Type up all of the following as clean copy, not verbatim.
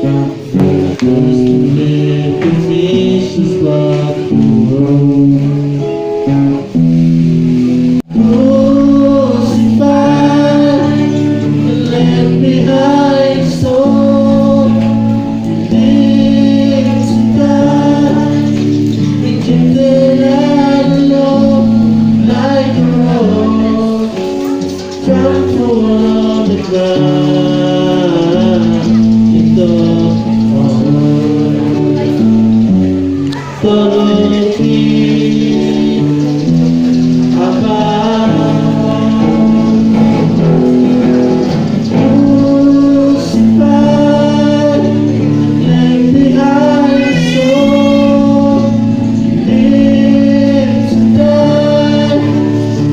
the fishes walk the road. Crucified and left behind soul, live to die, rejected and alone, like a rose, trampled on the ground. In the follow me, crucified, left behind soul, live to die,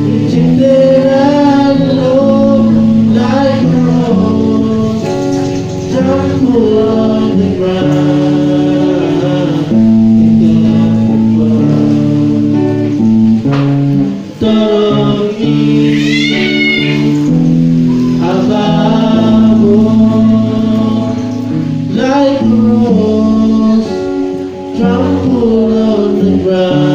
rejected and alone, like a rose, trampled on the ground. Dormi, above, like a rose, trampled on the ground.